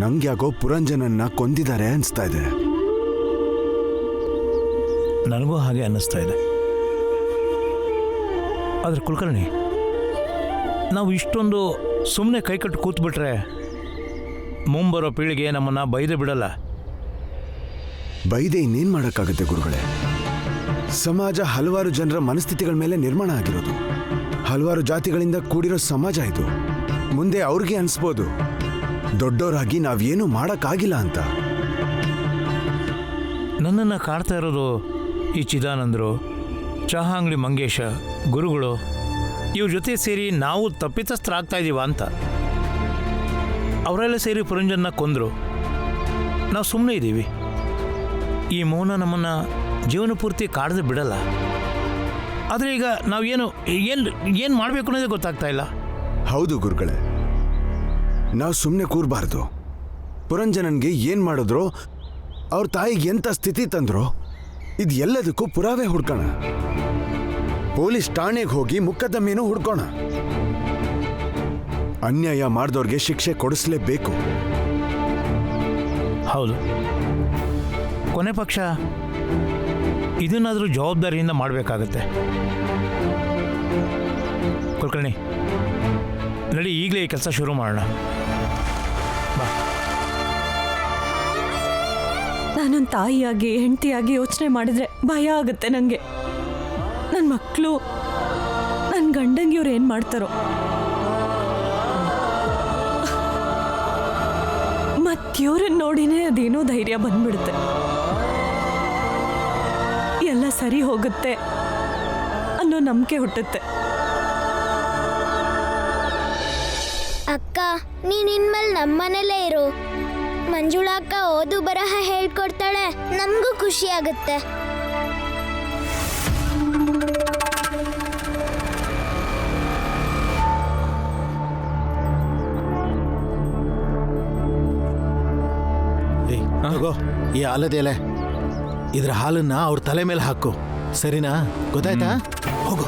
ನಂಗ್ಯಾಕೋ ಪುರಂಜನನ್ನ ಕೊಂದಿದ್ದಾರೆ ಅನಿಸ್ತಾ ಇದೆ. ನನಗೂ ಹಾಗೆ ಅನ್ನಿಸ್ತಾ ಇದೆ. ಆದರೆ ಕುಲಕರ್ಣಿ, ನಾವು ಇಷ್ಟೊಂದು ಸುಮ್ಮನೆ ಕೈಕಟ್ಟು ಕೂತ್ಬಿಟ್ರೆ ಮುಂಬರೋ ಪೀಳಿಗೆ ನಮ್ಮನ್ನು ಬೈದೇ ಬಿಡಲ್ಲ. ಬೈದೆ ಇನ್ನೇನು ಮಾಡೋಕ್ಕಾಗುತ್ತೆ ಗುರುಗಳೇ? ಸಮಾಜ ಹಲವಾರು ಜನರ ಮನಸ್ಥಿತಿಗಳ ಮೇಲೆ ನಿರ್ಮಾಣ ಆಗಿರೋದು. ಹಲವಾರು ಜಾತಿಗಳಿಂದ ಕೂಡಿರೋ ಸಮಾಜ ಇದು. ಮುಂದೆ ಅವ್ರಿಗೆ ಅನಿಸ್ಬೋದು ದೊಡ್ಡವರಾಗಿ ನಾವೇನು ಮಾಡೋಕ್ಕಾಗಿಲ್ಲ ಅಂತ. ನನ್ನನ್ನು ಕಾಡ್ತಾ ಇರೋದು ಈ ಚಿದಾನಂದರು, ಚಹಾ ಅಂಗಡಿ ಮಂಗೇಶ, ಗುರುಗಳು ಇವ್ರ ಜೊತೆ ಸೇರಿ ನಾವು ತಪ್ಪಿತಸ್ಥರಾಗ್ತಾ ಇದ್ದೀವ ಅಂತ. ಅವರೆಲ್ಲ ಸೇರಿ ಪುರಂಜನ್ನ ಕೊಂದರು, ನಾವು ಸುಮ್ಮನೆ ಇದ್ದೀವಿ. ಈ ಮೌನ ನಮ್ಮನ್ನು ಜೀವನ ಪೂರ್ತಿ ಕಾಡದೆ ಬಿಡಲ್ಲ. ಆದರೆ ಈಗ ನಾವು ಏನು ಮಾಡಬೇಕು ಅನ್ನೋದೇ ಗೊತ್ತಾಗ್ತಾ ಇಲ್ಲ. ಹೌದು ಗುರುಗಳೇ, ನಾವು ಸುಮ್ಮನೆ ಕೂರಬಾರ್ದು. ಪುರಂಜನನ್ಗೆ ಏನು ಮಾಡಿದ್ರು, ಅವ್ರ ತಾಯಿಗೆ ಎಂಥ ಸ್ಥಿತಿ ತಂದ್ರು, ಇದು ಎಲ್ಲದಕ್ಕೂ ಪುರಾವೆ ಹುಡ್ಕೋಣ. ಪೊಲೀಸ್ ಠಾಣೆಗೆ ಹೋಗಿ ಮುಕದ್ದಮೆನೂ ಹುಡ್ಕೋಣ. ಅನ್ಯಾಯ ಮಾಡಿದವ್ರಿಗೆ ಶಿಕ್ಷೆ ಕೊಡಿಸ್ಲೇಬೇಕು. ಹೌದು, ಕೊನೆ ಪಕ್ಷ ಇದನ್ನಾದರೂ ಜವಾಬ್ದಾರಿಯಿಂದ ಮಾಡಬೇಕಾಗತ್ತೆ. ಕುಲಕರ್ಣಿ, ನಡಿ ಈಗಲೇ ಈ ಕೆಲಸ ಶುರು ಮಾಡೋಣ. ಬಾ. ನಾನೊಂದು ತಾಯಿಯಾಗಿ ಹೆಂಡತಿಯಾಗಿ ಯೋಚನೆ ಮಾಡಿದ್ರೆ ಭಯ ಆಗುತ್ತೆ ನನಗೆ. ನನ್ನ ಮಕ್ಕಳು, ನನ್ನ ಗಂಡಂಗೆ ಇವ್ರು ಏನು ಮಾಡ್ತಾರೋ, ಮತ್ತಿವ್ರನ್ನ ನೋಡಿನೇ ಅದೇನೋ ಧೈರ್ಯ ಬಂದ್ಬಿಡುತ್ತೆ. ಎಲ್ಲ ಸರಿ ಹೋಗುತ್ತೆ ಅನ್ನೋ ನಂಬಿಕೆ ಹುಟ್ಟುತ್ತೆ. ಅಕ್ಕ, ನೀನ್ ಇನ್ಮೇಲೆ ನಮ್ಮನೇಲೇ ಇರು. ಮಂಜುಳಾ ಅಕ್ಕ ಓದು ಬರಹ ಹೇಳ್ಕೊಡ್ತಾಳೆ, ನಮಗೂ ಖುಷಿ ಆಗುತ್ತೆ. ಈ ಆಲದ ಎಲೆ, ಇದ್ರ ಹಾಲನ್ನ ಅವ್ರ ತಲೆ ಮೇಲೆ ಹಾಕು, ಸರಿನಾ? ಗೊತ್ತಾಯ್ತಾ? ಹೋಗು.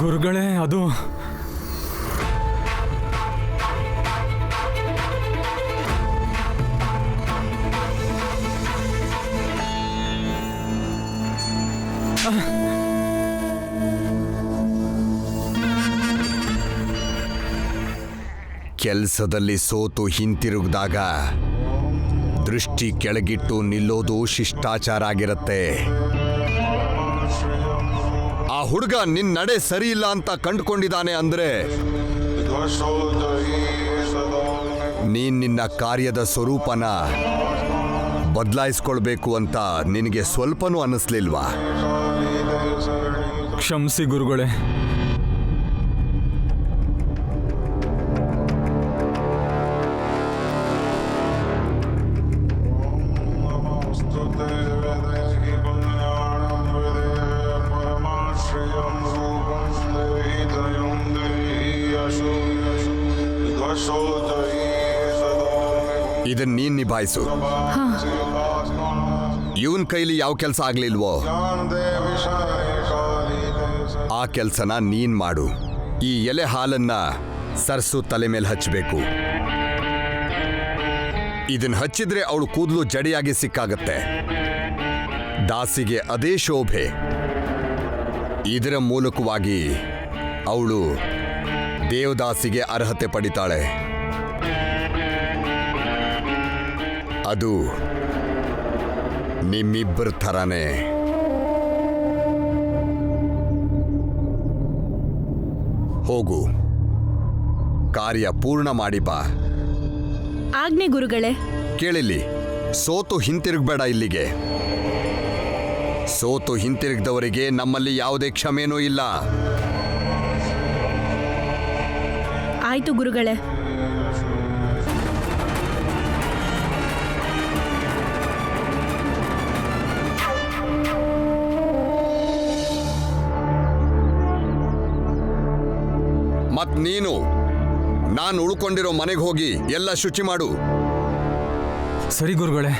ಗುರುಗಳೇ, ಅದು ಕೆಲಸದಲ್ಲಿ ಸೋತು ಹಿಂತಿರುಗಿದಾಗ ದೃಷ್ಟಿ ಕೆಳಗಿಟ್ಟು ನಿಲ್ಲೋದು ಶಿಷ್ಟಾಚಾರ ಆಗಿರುತ್ತೆ. ಆ ಹುಡುಗ ನಿನ್ನ ನಡೆ ಸರಿ ಇಲ್ಲ ಅಂತ ಕಂಡುಕೊಂಡಿದ್ದಾನೆ ಅಂದ್ರೆ ನೀನ್ ನಿನ್ನ ಕಾರ್ಯದ ಸ್ವರೂಪನ ಬದಲಾಯಿಸ್ಕೊಳ್ಬೇಕು ಅಂತ ನಿನಗೆ ಸ್ವಲ್ಪನೂ ಅನ್ನಿಸ್ಲಿಲ್ವಾ? ಕ್ಷಮಿಸಿ ಗುರುಗಳೇ. ಇದನ್ನ ನೀನ್ ನಿಭಾಯಿಸು. ಇವನ್ ಕೈಲಿ ಯಾವ ಕೆಲಸ ಆಗ್ಲಿಲ್ವೋ ಆ ಕೆಲಸನ ನೀನ್ ಮಾಡು. ಈ ಎಲೆ ಹಾಲನ್ನ ಸರ್ಸು ತಲೆ ಮೇಲೆ ಹಚ್ಚಬೇಕು. ಇದನ್ನ ಹಚ್ಚಿದ್ರೆ ಅವಳು ಕೂದಲು ಜಡಿಯಾಗಿ ಸಿಕ್ಕಾಗತ್ತೆ. ದಾಸಿಗೆ ಅದೇ ಶೋಭೆ. ಇದರ ಮೂಲಕವಾಗಿ ಅವಳು ದೇವದಾಸಿಗೆ ಅರ್ಹತೆ ಪಡಿತಾಳೆ. ಅದು ನಿಮ್ಮಿಬ್ಬರ ಥರನೇ. ಹೋಗು, ಕಾರ್ಯ ಪೂರ್ಣ ಮಾಡಿ ಬಾ. ಆಜ್ಞೆ ಗುರುಗಳೇ. ಕೇಳಿಲ್ಲಿ, ಸೋತು ಹಿಂತಿರುಗಬೇಡ ಇಲ್ಲಿಗೆ. ಸೋತು ಹಿಂತಿರುಗದವರಿಗೆ ನಮ್ಮಲ್ಲಿ ಯಾವುದೇ ಕ್ಷಮೆನೂ ಇಲ್ಲ. ಆಯ್ತು ಗುರುಗಳೇ. ಮತ್ ನೀನು ನಾನು ಉಳ್ಕೊಂಡಿರೋ ಮನೆಗೆ ಹೋಗಿ ಎಲ್ಲ ಶುಚಿ ಮಾಡು. ಸರಿ ಗುರುಗಳೇ.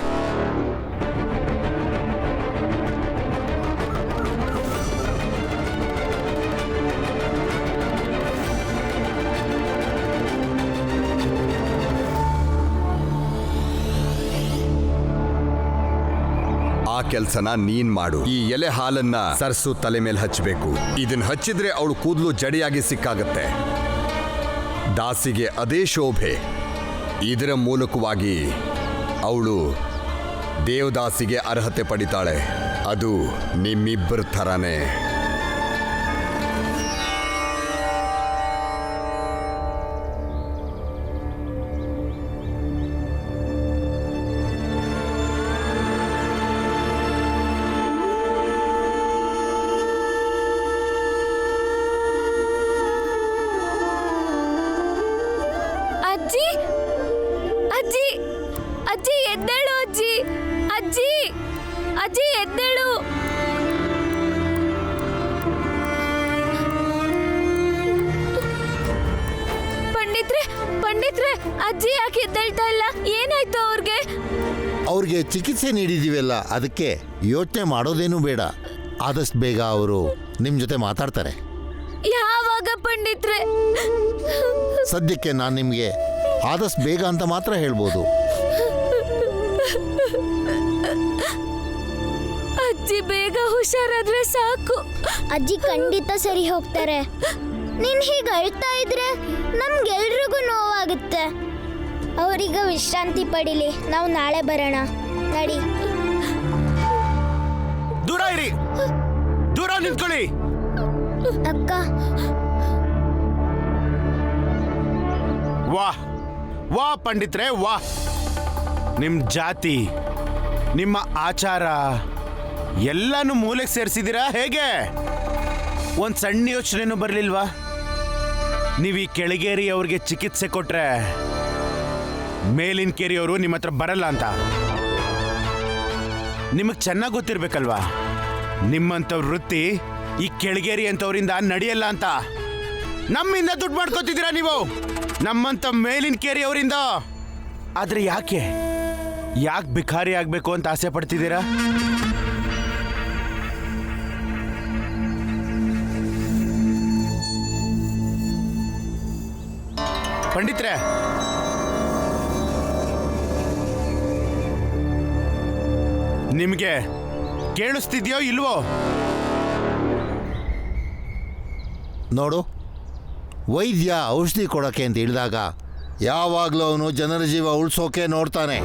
ಆ ಕೆಲ್ಸನ ನೀನ್ ಮಾಡು. ಈ ಎಲೆ ಹಾಲನ್ನ ಸರ್ಸು ತಲೆ ಮೇಲೆ ಹಚ್ಚಬೇಕು. ಇದನ್ನ ಹಚ್ಚಿದ್ರೆ ಅವಳು ಕೂದಲು ಜಡಿಯಾಗಿ ಸಿಕ್ಕಾಗತ್ತೆ. ದಾಸಿಗೆ ಅದೇ ಶೋಭೆ. ಇದರ ಮೂಲಕವಾಗಿ ಅವಳು ದೇವದಾಸಿಗೆ ಅರ್ಹತೆ ಪಡಿತಾಳೆ. ಅದು ನಿಮ್ಮಿಬ್ಬರ ಥರನೇ. ಅಜ್ಜಿ, ಅಜ್ಜಿ, ಅಜ್ಜಿ ಎದ್ದೇಳು. ಅಜ್ಜಿ, ಅಜ್ಜಿ, ಅಜ್ಜಿ ಎದ್ದೇಳು. ಪಂಡಿತ್ರೆ, ಪಂಡಿತ್ರೆ, ಅಜ್ಜಿ ಯಾಕೆ ಎದ್ದೇಳ್ತಾ ಇಲ್ಲ? ಏನಾಯ್ತು ಅವ್ರಿಗೆ? ಅವ್ರಿಗೆ ಚಿಕಿತ್ಸೆ ನೀಡಿದೀವಲ್ಲ, ಅದಕ್ಕೆ ಯೋಚನೆ ಮಾಡೋದೇನು ಬೇಡ. ಆದಷ್ಟು ಬೇಗ ಅವರು ನಿಮ್ಮ ಜೊತೆ ಮಾತಾಡ್ತಾರೆ. ಯಾವಾಗ ಪಂಡಿತ್ರೆ? ಸದ್ಯಕ್ಕೆ ನಾನು ನಿಮಗೆ ಆದಷ್ಟು ಬೇಗ ಅಂತ ಮಾತ್ರ ಹೇಳ್ಬೋದು. ಅಜ್ಜಿ ಬೇಗ ಹುಷಾರಾದ್ರೆ ಸಾಕು. ಅಜ್ಜಿ ಖಂಡಿತ ಸರಿ ಹೋಗ್ತಾರೆ. ನೀನ್ ಹೀಗೆ ಅಳ್ತಾ ಇದ್ರೆ ನಮ್ಗೆಲ್ರಿಗೂ ನೋವಾಗುತ್ತೆ. ಅವರೀಗ ವಿಶ್ರಾಂತಿ ಪಡಿಲಿ, ನಾವು ನಾಳೆ ಬರೋಣ. ನಡಿ. ದೂರ ಇರಿ, ದೂರ ನಿಂತ್ಕೊಳ್ಳಿ. ಅಕ್ಕ, ವಾಹ್ ವಾ ಪಂಡಿತ್ರೆ, ವಾ. ನಿಮ್ಮ ಜಾತಿ, ನಿಮ್ಮ ಆಚಾರ ಎಲ್ಲಾನು ಮೂಲೆಗೆ ಸೇರಿಸಿದ್ದೀರಾ ಹೇಗೆ? ಒಂದು ಸಣ್ಣ ಯೋಚನೆನೂ ಬರಲಿಲ್ವಾ? ನೀವು ಈ ಕೆಳಗೇರಿ ಅವ್ರಿಗೆ ಚಿಕಿತ್ಸೆ ಕೊಟ್ರೆ ಮೇಲಿನ ಕೇರಿಯವರು ನಿಮ್ಮ ಹತ್ರ ಬರಲ್ಲ ಅಂತ ನಿಮಗೆ ಚೆನ್ನಾಗಿ ಗೊತ್ತಿರ್ಬೇಕಲ್ವಾ? ನಿಮ್ಮಂಥ ವೃತ್ತಿ ಈ ಕೆಳಗೇರಿ ಅಂತವರಿಂದ ನಡೆಯಲ್ಲ ಅಂತ. ನಮ್ಮಿಂದ ದುಡ್ಡು ಮಾಡ್ಕೋತಿದ್ದೀರಾ ನೀವು, ನಮ್ಮಂಥ ಮೇಲಿನ ಕೇರಿ ಅವರಿಂದ. ಆದ್ರೆ ಯಾಕೆ ಭಿಕಾರಿ ಆಗ್ಬೇಕು ಅಂತ ಆಸೆ ಪಡ್ತಿದ್ದೀರಾ? ಪಂಡಿತ್ರೆ, ನಿಮಗೆ ಕೇಳಿಸ್ತಿದ್ಯೋ ಇಲ್ವೋ? ನೋಡು, ವೈದ್ಯ ಔಷಧಿ ಕೊಡೋಕ್ಕೆ ಅಂತ ಹೇಳಿದಾಗ ಯಾವಾಗಲೂ ಅವನು ಜನರ ಜೀವ ಉಳಿಸೋಕೆ ನೋಡ್ತಾನೆ.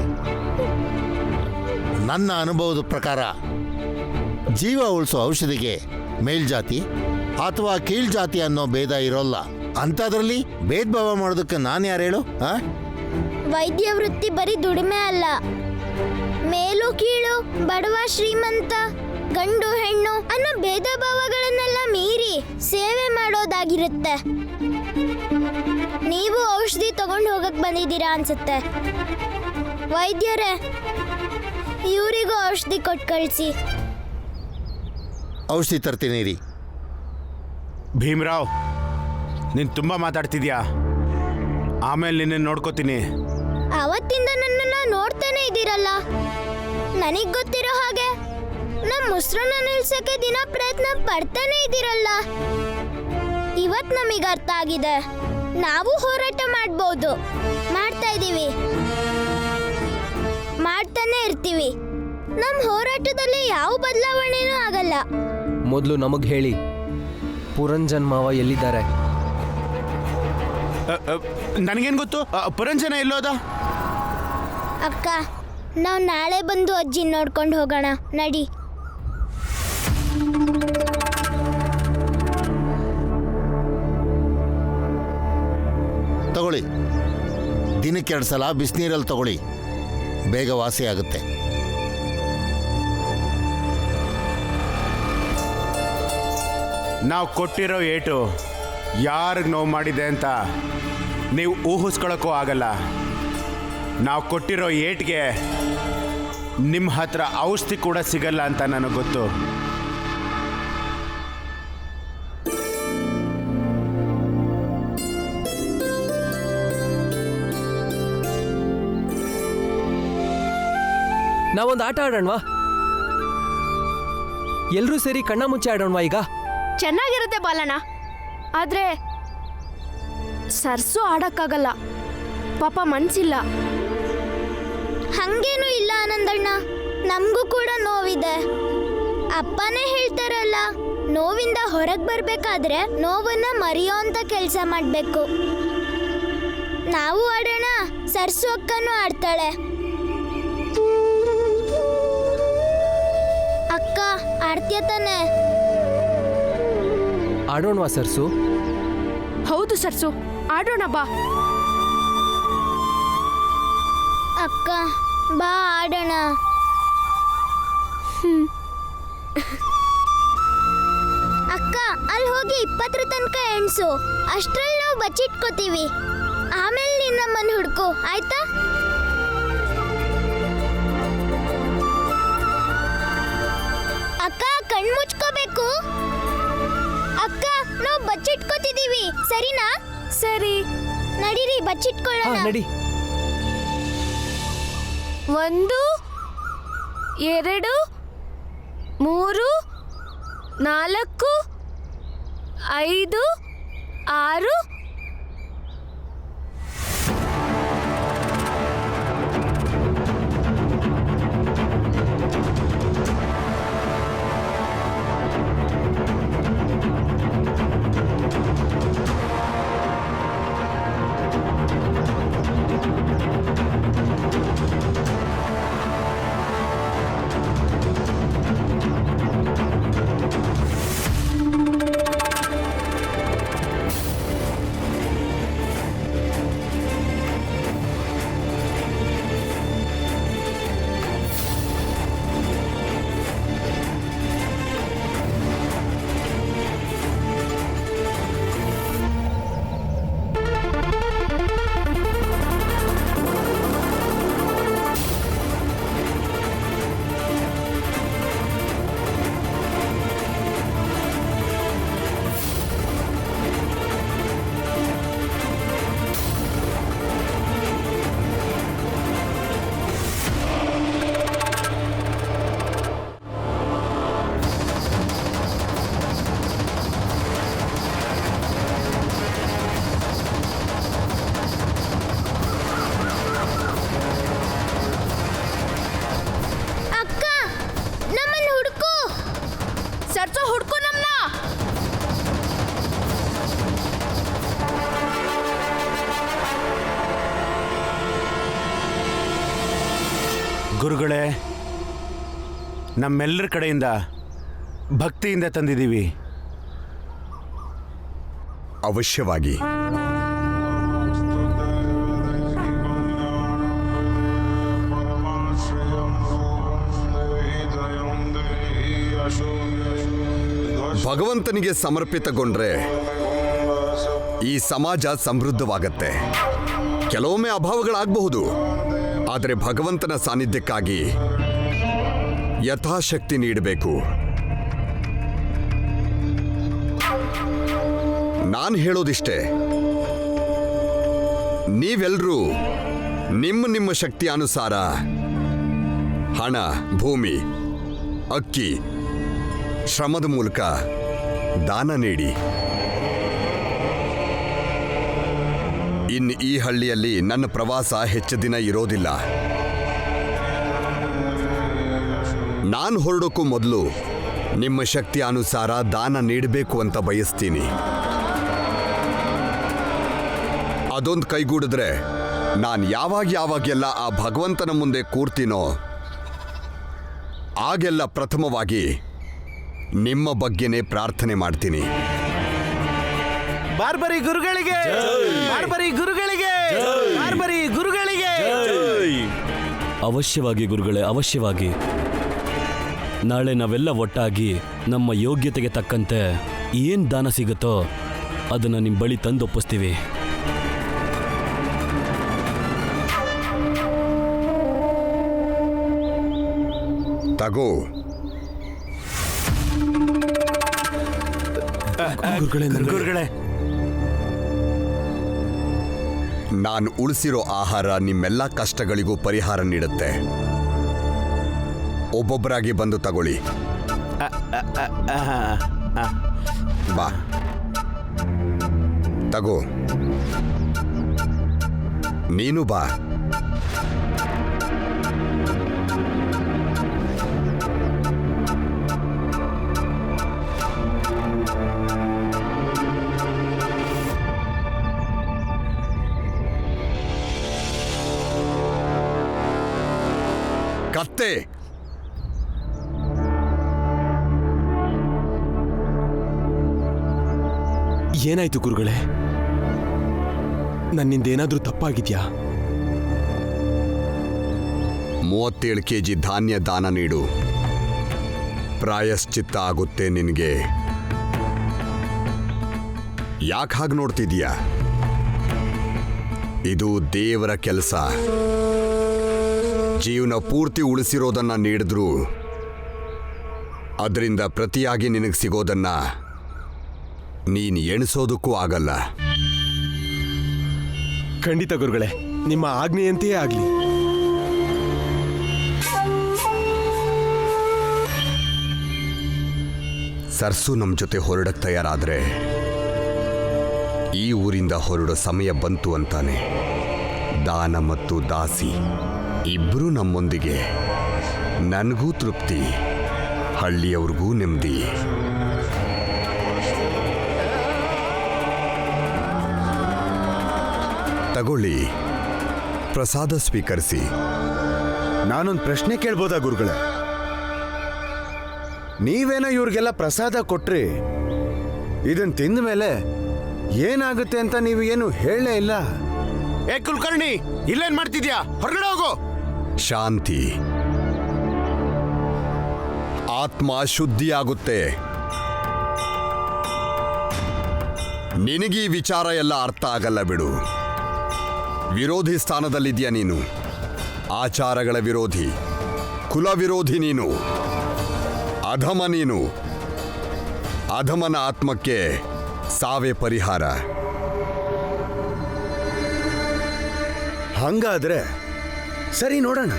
ನನ್ನ ಅನುಭವದ ಪ್ರಕಾರ ಜೀವ ಉಳಿಸೋ ಔಷಧಿಗೆ ಮೇಲ್ಜಾತಿ ಅಥವಾ ಕೀಳ್ಜಾತಿ ಅನ್ನೋ ಭೇದ ಇರೋಲ್ಲ. ಅಂಥದ್ರಲ್ಲಿ ಭೇದ ಭಾವ ಮಾಡೋದಕ್ಕೆ ನಾನು ಯಾರು ಹೇಳು? ವೈದ್ಯ ವೃತ್ತಿ ಬರೀ ದುಡಿಮೆ ಅಲ್ಲ, ಮೇಲು ಕೀಳು, ಬಡವ ಶ್ರೀಮಂತ, ಗಂಡು ಹೆಣ್ಣು ಅನ್ನೋ ಭೇದ ಭಾವಗಳನ್ನೆಲ್ಲ ಮೀರಿ ಸೇವೆ ಮಾಡೋದಾಗಿರುತ್ತೆ. ನೀವು ಔಷಧಿ ತಗೊಂಡು ಹೋಗಕ್ ಬಂದಿದ್ದೀರಾ ಅನ್ಸುತ್ತೆ. ವೈದ್ಯರೇ, ಇವರಿಗೂ ಔಷಧಿ ಕೊಟ್ಟು ಕಳಿಸಿ. ಔಷಧಿ ತರ್ತೀನಿ ರೀ. ಭೀಮ್ರಾವ್, ನೀನು ತುಂಬ ಮಾತಾಡ್ತಿದ್ಯಾ. ಆಮೇಲೆ ನಿನ್ನ ನೋಡ್ಕೋತೀನಿ. ಅವತ್ತಿಂದ ನನ್ನನ್ನ ನೋಡ್ತಾನೆ ಇದ್ದೀರಲ್ಲ. ನನಗ್ ಗೊತ್ತಿರೋ ಹಾಗೆ ನಮ್ಮ ಮುಸ್ರನ್ನ ನಿಲ್ಸಕ್ಕೆ ದಿನ ಪ್ರಯತ್ನ ಪಡ್ತಾನೆ ಇದ್ದೀರಲ್ಲ. ಇವತ್ ನಮಗೆ ಅರ್ಥ ಆಗಿದೆ. ನಾವು ಹೋರಾಟ ಮಾಡ್ಬೋದು, ಮಾಡ್ತಾ ಇದೀವಿ, ಮಾಡ್ತಾನೆ ಇರ್ತೀವಿ. ನಮ್ಮ ಹೋರಾಟದಲ್ಲಿ ಯಾವ ಬದಲಾವಣೆನೂ ಆಗಲ್ಲ. ಮೊದಲು ನಮಗೆ ಹೇಳಿ, ಪುರಂಜನ್ ಮಾವ ಎಲ್ಲಿದ್ದಾರೆ? ನನಗೇನು ಗೊತ್ತು ಪುರಂಜನ ಎಲ್ಲೋದ? ಅಕ್ಕ, ನಾವು ನಾಳೆ ಬಂದು ಅಜ್ಜಿ ನೋಡ್ಕೊಂಡು ಹೋಗೋಣ, ನಡಿ. ತಗೊಳ್ಳಿ, ದಿನಕ್ಕೆ 2 ಸಲ ಬಿಸಿನೀರಲ್ಲಿ ತಗೊಳ್ಳಿ, ಬೇಗ ವಾಸಿ ಆಗುತ್ತೆ. ನಾವು ಕೊಟ್ಟಿರೋ ಏಟು ಯಾರಿಗೆ ನೋವು ಮಾಡಿದೆ ಅಂತ ನೀವು ಊಹಿಸ್ಕೊಳಕ್ಕೂ ಆಗಲ್ಲ. ನಾವು ಕೊಟ್ಟಿರೋ ಏಟ್ಗೆ ನಿಮ್ಮ ಹತ್ರ ಔಷಧಿ ಕೂಡ ಸಿಗಲ್ಲ ಅಂತ ನನಗೆ ಗೊತ್ತು. ನಾವೊಂದು ಆಟ ಆಡೋಣವಾ? ಎಲ್ಲರೂ ಸೇರಿ ಕಣ್ಣ ಮುಚ್ಚೆ ಆಡೋಣವಾ ಈಗ? ಚೆನ್ನಾಗಿರುತ್ತೆ ಬಾಲಣ್ಣ. ಆದ್ರೆ ಸರ್ಸು ಆಡಕ್ಕಾಗಲ್ಲ, ಪಾಪ ಮನ್ಸಿಲ್ಲ. ಹಂಗೇನೂ ಇಲ್ಲ ಆನಂದಣ್ಣ, ನಮಗೂ ಕೂಡ ನೋವಿದೆ. ಅಪ್ಪನೇ ಹೇಳ್ತಾರಲ್ಲ, ನೋವಿಂದ ಹೊರಗೆ ಬರ್ಬೇಕಾದ್ರೆ ನೋವನ್ನ ಮರೆಯೋ ಅಂತ ಕೆಲಸ ಮಾಡಬೇಕು. ನಾವು ಆಡೋಣ, ಸರ್ಸು ಅಕ್ಕನೂ ಆಡ್ತಾಳೆ. ಅಕ್ಕ, ಆಡ್ತೀಯ ತಾನೆ? ಆಡೋಣವಾ ಸರ್ಸು? ಹೌದು ಸರ್ಸು, ಆಡೋಣ ಬಾ. ಅಕ್ಕ, ಬಾ ಆಡೋಣ. ಅಕ್ಕ, ಅಲ್ಲಿ ಹೋಗಿ 20 ತನಕ ಎಣ್ಸು. ಅಷ್ಟ್ರಲ್ಲಿ ನಾವು ಬಚ್ಚಿಟ್ಕೋತೀವಿ. ಆಮೇಲೆ ನೀನ್ ನಮ್ಮನ್ನು ಹುಡ್ಕು, ಆಯ್ತಾ? ಅಕ್ಕ, ಕಣ್ ಮುಚ್ಕೋಬೇಕು. ಅಕ್ಕ, ನಾವು ಬಚ್ಚಿಟ್ಕೋತಿದೀವಿ, ಸರಿನಾ? ಸರಿ, ನಡೀರಿ, ಹಾ, ಬಚ್ಚಿಟ್ಕೊಳ್ಳೋಣ. ನಡಿ. 1 2 3 4 5 6. ಸರ್ಸು, ಹುಡ್ಕು ನಮ್ನ. ಗುರುಗಳೇ, ನಮ್ಮೆಲ್ಲರ ಕಡೆಯಿಂದ ಭಕ್ತಿಯಿಂದ ತಂದಿದ್ದೀವಿ. ಅವಶ್ಯವಾಗಿ. ಭಗವಂತನಿಗೆ ಸಮರ್ಪಿತಗೊಂಡ್ರೆ ಈ ಸಮಾಜ ಸಮೃದ್ಧವಾಗತ್ತೆ. ಕೆಲವೊಮ್ಮೆ ಅಭಾವಗಳಾಗಬಹುದು, ಆದರೆ ಭಗವಂತನ ಸಾನ್ನಿಧ್ಯಕ್ಕಾಗಿ ಯಥಾಶಕ್ತಿ ನೀಡಬೇಕು. ನಾನು ಹೇಳೋದಿಷ್ಟೇ, ನೀವೆಲ್ಲರೂ ನಿಮ್ಮ ನಿಮ್ಮ ಶಕ್ತಿ ಅನುಸಾರ ಹಣ, ಭೂಮಿ, ಅಕ್ಕಿ, ಶ್ರಮದ ಮೂಲಕ ದಾನ ನೀಡಿ. ಇನ್ನು ಈ ಹಳ್ಳಿಯಲ್ಲಿ ನನ್ನ ಪ್ರವಾಸ ಹೆಚ್ಚು ದಿನ ಇರೋದಿಲ್ಲ. ನಾನು ಹೊರಡೋಕ್ಕೂ ಮೊದಲು ನಿಮ್ಮ ಶಕ್ತಿ ಅನುಸಾರ ದಾನ ನೀಡಬೇಕು ಅಂತ ಬಯಸ್ತೀನಿ. ಅದೊಂದು ಕೈಗೂಡಿದ್ರೆ ನಾನು ಯಾವಾಗೆಲ್ಲ ಆ ಭಗವಂತನ ಮುಂದೆ ಕೂರ್ತೀನೋ ಆಗೆಲ್ಲ ಪ್ರಥಮವಾಗಿ ನಿಮ್ಮ ಬಗ್ಗೆನೇ ಪ್ರಾರ್ಥನೆ ಮಾಡ್ತೀನಿ. ಬಾರ್ಬರಿ ಗುರುಗಳಿಗೆ, ಬಾರ್ಬರಿ ಗುರುಗಳಿಗೆ, ಬಾರ್ಬರಿ ಗುರುಗಳಿಗೆ. ಅವಶ್ಯವಾಗಿ ಗುರುಗಳೇ, ಅವಶ್ಯವಾಗಿ. ನಾಳೆ ನಾವೆಲ್ಲ ಒಟ್ಟಾಗಿ ನಮ್ಮ ಯೋಗ್ಯತೆಗೆ ತಕ್ಕಂತೆ ಏನು ದಾನ ಸಿಗುತ್ತೋ ಅದನ್ನು ನಿಮ್ಮ ಬಳಿ ತಂದೊಪ್ಪಿಸ್ತೀವಿ. ತಗೋ. ಗುರುಗಳೇ, ನಾನು ಉಳಿಸಿರೋ ಆಹಾರ ನಿಮ್ಮೆಲ್ಲ ಕಷ್ಟಗಳಿಗೂ ಪರಿಹಾರ ನೀಡುತ್ತೆ. ಒಬ್ಬೊಬ್ಬರಾಗಿ ಬಂದು ತಗೊಳ್ಳಿ. ಬಾ, ತಗೋ. ನೀನು ಬಾ. ಕತ್ತೆ, ಏನಾಯ್ತು ಗುರುಗಳೇ? ನನ್ನಿಂದೇನಾದ್ರೂ ತಪ್ಪಾಗಿದ್ಯಾ? 37 ಕೆಜಿ ಧಾನ್ಯ ದಾನ ನೀಡು. ಪ್ರಾಯಶ್ಚಿತ್ತ ಆಗುತ್ತೆ ನಿನಗೆ. ಯಾಕೆ ಹಾಗೆ ನೋಡ್ತಿದೀಯ? ಇದು ದೇವರ ಕೆಲಸ. ಜೀವನ ಪೂರ್ತಿ ಉಳಿಸಿರೋದನ್ನ ನೀಡಿದ್ರು ಅದರಿಂದ ಪ್ರತಿಯಾಗಿ ನಿನಗೆ ಸಿಗೋದನ್ನ ನೀನು ಎಣಿಸೋದಕ್ಕೂ ಆಗಲ್ಲ. ಖಂಡಿತ ಗುರುಗಳೇ, ನಿಮ್ಮ ಆಜ್ಞೆಯಂತೆಯೇ ಆಗಲಿ. ಸರ್ಸು ನಮ್ಮ ಜೊತೆ ಹೊರಡಕ್ಕೆ ತಯಾರಾದ್ರೆ ಈ ಊರಿಂದ ಹೊರಡೋ ಸಮಯ ಬಂತು ಅಂತಾನೆ. ದಾನ ಮತ್ತು ದಾಸಿ ಇಬ್ಬರೂ ನಮ್ಮೊಂದಿಗೆ. ನನಗೂ ತೃಪ್ತಿ, ಹಳ್ಳಿಯವ್ರಿಗೂ ನೆಮ್ಮದಿ. ತಗೊಳ್ಳಿ, ಪ್ರಸಾದ ಸ್ವೀಕರಿಸಿ. ನಾನೊಂದು ಪ್ರಶ್ನೆ ಕೇಳ್ಬೋದಾ ಗುರುಗಳೇ? ನೀವೇನೋ ಇವ್ರಿಗೆಲ್ಲ ಪ್ರಸಾದ ಕೊಟ್ರಿ, ಇದನ್ ತಿಂದ ಮೇಲೆ ಏನಾಗುತ್ತೆ ಅಂತ ನೀವು ಏನು ಹೇಳಲೇ ಇಲ್ಲ. ಏ ಕುಲಕರ್ಣಿ, ಇಲ್ಲೇನ್ ಮಾಡ್ತಿದ್ಯಾ? ಹೊರಗಡೆ ಹೋಗು. ಶಾಂತಿ. ಆತ್ಮ ಶುದ್ಧಿಯಾಗುತ್ತೆ. ನಿನಗೀ ವಿಚಾರ ಎಲ್ಲ ಅರ್ಥ ಆಗಲ್ಲ ಬಿಡು. ವಿರೋಧಿ ಸ್ಥಾನದಲ್ಲಿದ್ಯಾ ನೀನು. ಆಚಾರಗಳ ವಿರೋಧಿ, ಕುಲ ವಿರೋಧಿ ನೀನು. ಅಧಮ ನೀನು. ಅಧಮನ ಆತ್ಮಕ್ಕೆ ಸಾವೇ ಪರಿಹಾರ. ಹಂಗಾದ್ರೆ ಸರಿ, ನೋಡೋಣ.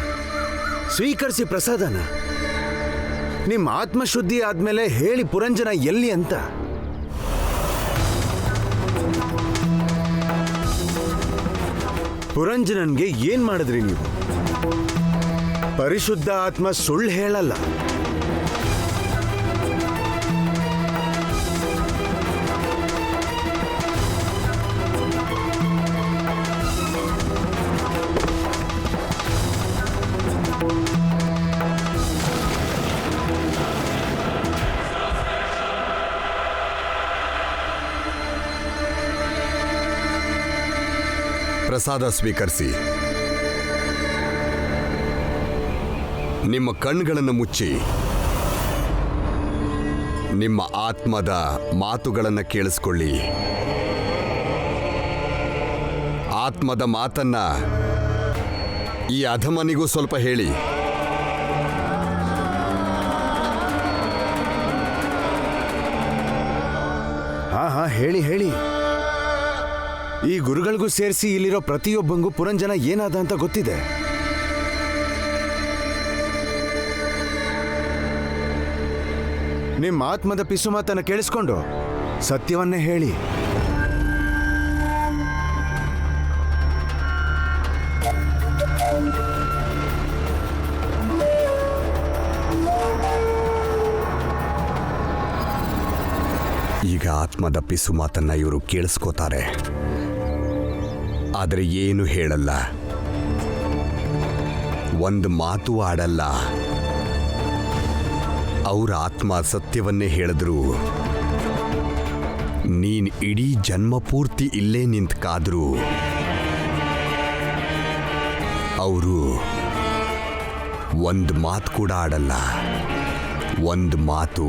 ಸ್ವೀಕರಿಸಿ ಪ್ರಸಾದನ. ನಿಮ್ಮ ಆತ್ಮಶುದ್ಧಿ ಆದ್ಮೇಲೆ ಹೇಳಿ ಪುರಂಜನ ಎಲ್ಲಿ ಅಂತ. ಪುರಂಜನನ್ಗೆ ಏನ್ ಮಾಡಿದ್ರಿ ನೀವು? ಪರಿಶುದ್ಧ ಆತ್ಮ ಸುಳ್ಳು ಹೇಳಲ್ಲ. ಪ್ರಸಾದ ಸ್ವೀಕರಿಸಿ. ನಿಮ್ಮ ಕಣ್ಗಳನ್ನು ಮುಚ್ಚಿ ನಿಮ್ಮ ಆತ್ಮದ ಮಾತುಗಳನ್ನು ಕೇಳಿಸ್ಕೊಳ್ಳಿ. ಆತ್ಮದ ಮಾತನ್ನ ಈ ಅಧಮನಿಗೂ ಸ್ವಲ್ಪ ಹೇಳಿ. ಹಾ ಹೇಳಿ ಹೇಳಿ. ಈ ಗುರುಗಳಿಗೂ ಸೇರಿಸಿ ಇಲ್ಲಿರೋ ಪ್ರತಿಯೊಬ್ಬಂಗೂ ಪುರಂಜನ ಏನಾದ ಅಂತ ಗೊತ್ತಿದೆ. ನಿಮ್ಮ ಆತ್ಮದ ಪಿಸು ಮಾತನ್ನ ಕೇಳಿಸ್ಕೊಂಡು ಸತ್ಯವನ್ನೇ ಹೇಳಿ. ಈಗ ಆತ್ಮದ ಪಿಸು ಮಾತನ್ನ ಇವರು ಕೇಳಿಸ್ಕೋತಾರೆ, ಆದರೆ ಏನು ಹೇಳಲ್ಲ, ಒಂದು ಮಾತು ಆಡಲ್ಲ. ಅವರ ಆತ್ಮ ಸತ್ಯವನ್ನೇ ಹೇಳಿದ್ರು. ನೀನ್ ಇಡೀ ಜನ್ಮ ಪೂರ್ತಿ ಇಲ್ಲೇ ನಿಂತ್ ಕಾದ್ರು ಅವರು ಒಂದು ಮಾತು ಕೂಡ ಆಡಲ್ಲ. ಒಂದು ಮಾತು.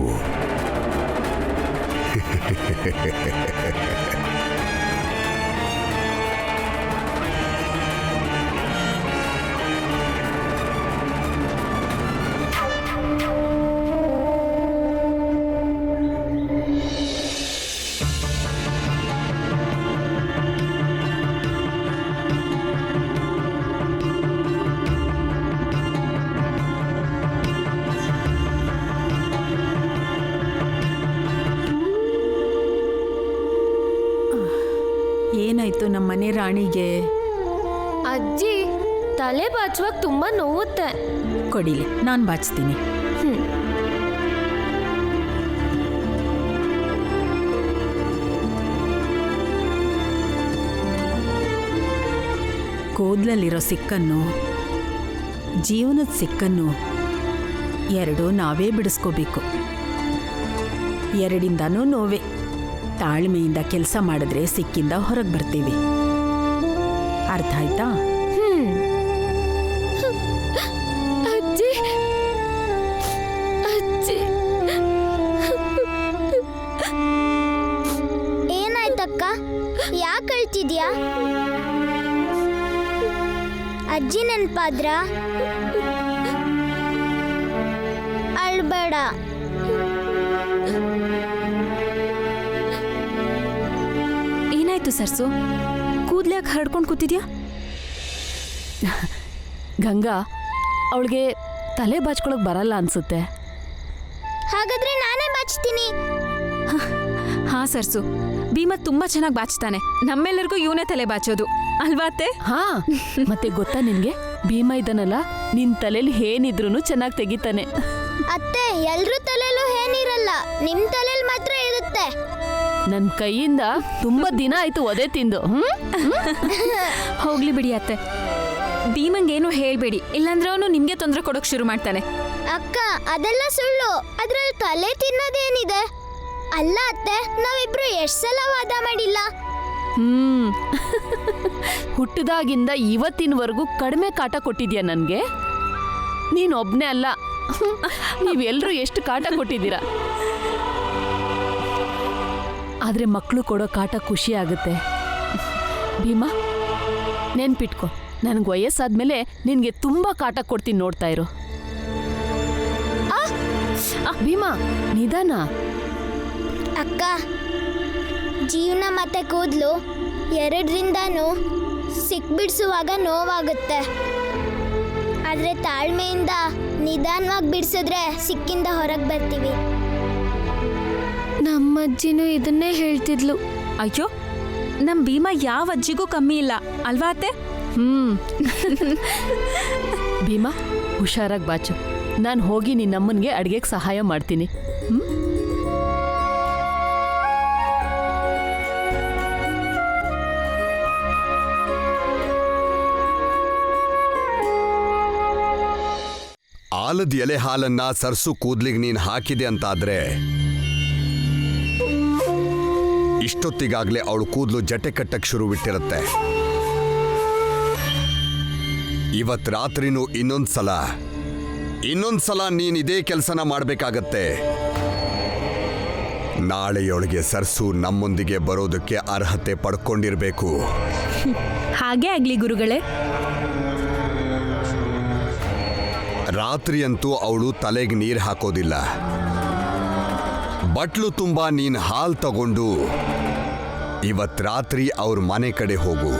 ಏನಾಯ್ತು ನಮ್ಮನೆ ರಾಣಿಗೆ? ಅಜ್ಜಿ ತಲೆ ಬಾಚುವಾಗ ತುಂಬಾ ನೋವುತ್ತೆ. ಕೊಡಿಲಿ, ನಾನು ಬಾಚ್ತೀನಿ. ಕೂದಲಲ್ಲಿರೋ ಸಿಕ್ಕನ್ನು, ಜೀವನದ ಸಿಕ್ಕನ್ನು ಎರಡೂ ನಾವೇ ಬಿಡಿಸ್ಕೋಬೇಕು. ಎರಡಿಂದನೂ ನೋವೇ. ತಾಳ್ಮೆಯಿಂದ ಕೆಲಸ ಮಾಡಿದ್ರೆ ಸಿಕ್ಕಿಂದ ಹೊರಗೆ ಬರ್ತೀವಿ. ಅರ್ಥ ಆಯ್ತಾ? ಅಜ್ಜಿ ಅಜ್ಜಿ ಏನಾಯ್ತಕ್ಕ? ಯಾಕೆ ಅಳ್ತಿದ್ಯಾ? ಅಜ್ಜಿ ನೆನ್ಪಾದ್ರ? ಅಳ್ಬೇಡ. ಏನಾಯ್ತು ಸರ್ಸು? ಕೂದ್ಲ್ಯಾಕೆ ಹರಡ್ಕೊಂಡು ಕೂತಿದ್ಯಾ? ಗಂಗಾ, ಅವಳಿಗೆ ತಲೆ ಬಾಚ್ಕೊಳಕ್ ಬರಲ್ಲ ಅನ್ಸುತ್ತೆ. ಹಾಗಾದ್ರೆ ನಾನೇ ಬಾಚ್ತೀನಿ. ಹಾ ಸರ್ಸು, ಭೀಮ ತುಂಬಾ ಚೆನ್ನಾಗಿ ಬಾಚ್ತಾನೆ. ನಮ್ಮೆಲ್ಲರಿಗೂ ಇವನೇ ತಲೆ ಬಾಚೋದು ಅಲ್ವಾ ಅತ್ತೆ? ಹಾ, ಮತ್ತೆ ಗೊತ್ತಾ ನಿನ್ಗೆ, ಭೀಮ ಇದನ್ನಲ್ಲ, ನಿನ್ ತಲೆಲಿ ಏನಿದ್ರು ಚೆನ್ನಾಗಿ ತೆಗಿತಾನೆ. ಅತ್ತೆ, ಎಲ್ರ ತಲೆಲೂ ಏನಿರಲ್ಲ, ನಿಮ್ ತಲೆಲ್ ಮಾತ್ರ ಇರುತ್ತೆ. ನನ್ ಕೈಯಿಂದ ತುಂಬಾ ದಿನ ಆಯ್ತು ಒದೆ ತಿಂದು. ಹೋಗ್ಲಿ ಬಿಡಿ ಅತ್ತೆ, ಭೀಮಂಗೇನು ಹೇಳ್ಬೇಡಿ, ಇಲ್ಲಾಂದ್ರೆ ಅವನು ನಿಮ್ಗೆ ತೊಂದರೆ ಕೊಡೋಕ್ ಶುರು ಮಾಡ್ತಾನೆ. ಅಕ್ಕ, ಅದೆಲ್ಲ ಸುಳ್ಳು. ಅದ್ರಲ್ಲಿ ತಲೆ ತಿನ್ನೋದೇನಿದೆ? ಅಲ್ಲ ಅತ್ತೆ, ನಾವಿಬ್ರು ಎಷ್ಟ್ ಸಲ ವಾದ ಮಾಡಿಲ್ಲ. ಹುಟ್ಟಿದಾಗಿಂದ ಇವತ್ತಿನವರೆಗೂ ಕಡಿಮೆ ಕಾಟ ಕೊಟ್ಟಿದ್ಯಾ ನನ್ಗೆ? ನೀನೊಬ್ನೇ ಅಲ್ಲ, ನೀವೆಲ್ಲರೂ ಎಷ್ಟು ಕಾಟ ಕೊಟ್ಟಿದ್ದೀರಾ. ಆದ್ರೆ ಮಕ್ಕಳು ಕೊಡೋ ಕಾಟ ಖುಷಿ ಆಗುತ್ತೆ. ಭೀಮಾ, ನೆನ್ಪಿಟ್ಕೊ, ನನಗೆ ವಯಸ್ಸಾದ್ಮೇಲೆ ನಿನ್ಗೆ ತುಂಬಾ ಕಾಟ ಕೊಡ್ತೀನಿ, ನೋಡ್ತಾ ಇರು. ಭೀಮಾ, ನಿಧಾನ. ಅಕ್ಕ, ಜೀವನ ಮತ್ತೆ ಕೂದಲು ಎರಡರಿಂದನೂ ಸಿಕ್ಬಿಡಿಸುವಾಗ ನೋವಾಗುತ್ತೆ. ಆದರೆ ತಾಳ್ಮೆಯಿಂದ ನಿಧಾನವಾಗಿ ಬಿಡಿಸಿದ್ರೆ ಸಿಕ್ಕಿಂದ ಹೊರಗೆ ಬರ್ತೀವಿ. ನಮ್ಮಜ್ಜಿನೂ ಇದನ್ನೇ ಹೇಳ್ತಿದ್ಲು. ಅಯ್ಯೋ, ನಮ್ ಭೀಮಾ ಯಾವ ಅಜ್ಜಿಗೂ ಕಮ್ಮಿ ಇಲ್ಲ ಅಲ್ವಾ ಅತ್ತೆ? ಭೀಮಾ, ಹುಷಾರಾಗಿ ಬಾಚು. ನಾನು ಹೋಗಿ ನಿನ್ನಮ್ಮನಿಗೆ ಅಡುಗೆಗೆ ಸಹಾಯ ಮಾಡ್ತೀನಿ. ಆಲದ ಎಲೆ ಹಾಲನ್ನ ಸರ್ಸು ಕೂದ್ಲಿಗೆ ನೀನ್ ಹಾಕಿದೆ ಅಂತಾದ್ರೆ ಇಷ್ಟೊತ್ತಿಗಾಗ್ಲೇ ಅವಳು ಕೂದಲು ಜಟೆ ಕಟ್ಟಕ್ ಶುರು ಬಿಟ್ಟಿರುತ್ತೆ. ಇವತ್ ರಾತ್ರಿನೂ ಇನ್ನೊಂದ್ಸಲ ನೀನ್ ಇದೇ ಕೆಲಸನ ಮಾಡ್ಬೇಕಾಗತ್ತೆ. ನಾಳೆಯೊಳಗೆ ಸರ್ಸು ನಮ್ಮೊಂದಿಗೆ ಬರೋದಕ್ಕೆ ಅರ್ಹತೆ ಪಡ್ಕೊಂಡಿರ್ಬೇಕು. ಹಾಗೆ ಆಗ್ಲಿ ಗುರುಗಳೇ. ರಾತ್ರಿಯಂತೂ ಅವಳು ತಲೆಗೆ ನೀರು ಹಾಕೋದಿಲ್ಲ. ಬಟ್ಲು ತುಂಬಾ ನೀನ್ ಹಾಲ್ ತಗೊಂಡು ಇವತ್ ರಾತ್ರಿ ಅವ್ರ ಮನೆ ಕಡೆ ಹೋಗು.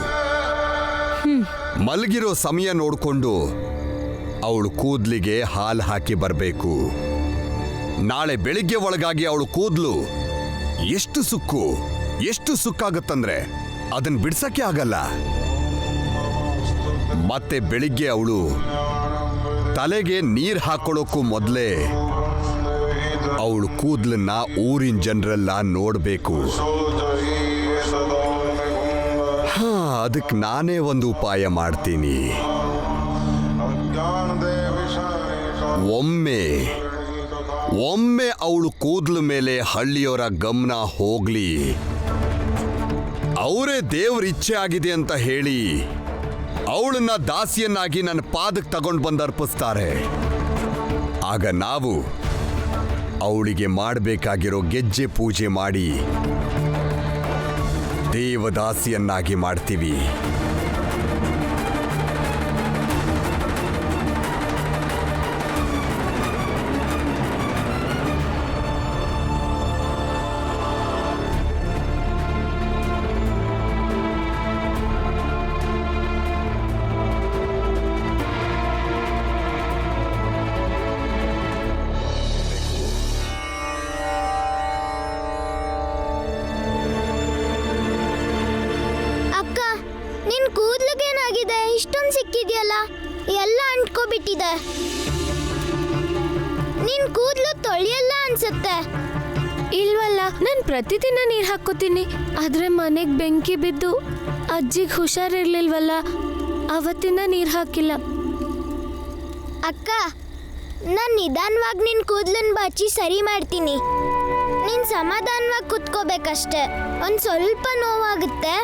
ಮಲಗಿರೋ ಸಮಯ ನೋಡ್ಕೊಂಡು ಅವಳು ಕೂದ್ಲಿಗೆ ಹಾಲು ಹಾಕಿ ಬರಬೇಕು. ನಾಳೆ ಬೆಳಿಗ್ಗೆ ಒಳಗಾಗಿ ಅವಳು ಕೂದ್ಲು ಎಷ್ಟು ಸುಕ್ಕಾಗತ್ತಂದ್ರೆ ಅದನ್ನ ಬಿಡ್ಸಕ್ಕೆ ಆಗಲ್ಲ. ಮತ್ತೆ ಬೆಳಿಗ್ಗೆ ಅವಳು ತಲೆಗೆ ನೀರು ಹಾಕೊಳ್ಳೋಕ್ಕೂ ಮೊದಲೇ ಅವಳು ಕೂದ್ಲನ್ನ ಊರಿನ ಜನರೆಲ್ಲ ನೋಡ್ಬೇಕು. ಅದಕ್ಕೆ ನಾನೇ ಒಂದು ಉಪಾಯ ಮಾಡ್ತೀನಿ. ಒಮ್ಮೆ ಅವಳು ಕೂದ್ಲ ಮೇಲೆ ಹಳ್ಳಿಯವರ ಗಮನ ಹೋಗ್ಲಿ, ಅವರೇ ದೇವ್ರ ಇಚ್ಛೆ ಆಗಿದೆ ಅಂತ ಹೇಳಿ ಅವಳನ್ನ ದಾಸಿಯನ್ನಾಗಿ ನನ್ನ ಪಾದಕ್ಕೆ ತಗೊಂಡು ಬಂದು ಅರ್ಪಿಸ್ತಾರೆ. ಆಗ ನಾವು ಅವಳಿಗೆ ಮಾಡಬೇಕಾಗಿರೋ ಗೆಜ್ಜೆ ಪೂಜೆ ಮಾಡಿ ದೇವದಾಸಿಯನ್ನಾಗಿ ಮಾಡ್ತೀವಿ. ಇಷ್ಟೊಂದು ಸಿಕ್ಕಿದೆಯಲ್ಲ, ಎಲ್ಲ ಅಂಟ್ಕೋಬಿಟ್ಟಿದೆ. ನಿನ್ ಕೂದಲು ತೊಳೆಯಲ್ಲ ಅನ್ಸುತ್ತೆ. ಇಲ್ವಲ್ಲ, ನಾನು ಪ್ರತಿದಿನ ನೀರು ಹಾಕೋತೀನಿ. ಆದ್ರೆ ಮನೆಗೆ ಬೆಂಕಿ ಬಿದ್ದು ಅಜ್ಜಿಗೆ ಹುಷಾರಿರ್ಲಿಲ್ವಲ್ಲ, ಅವತ್ತಿಂದ ನೀರು ಹಾಕಿಲ್ಲ. ಅಕ್ಕ, ನಾನು ನಿಧಾನವಾಗಿ ನಿನ್ ಕೂದಲನ್ನ ಬಾಚಿ ಸರಿ ಮಾಡ್ತೀನಿ. ನೀನ್ ಸಮಾಧಾನವಾಗಿ ಕುತ್ಕೋಬೇಕಷ್ಟೆ. ಒಂದ್ ಸ್ವಲ್ಪ ನೋವಾಗುತ್ತೆ.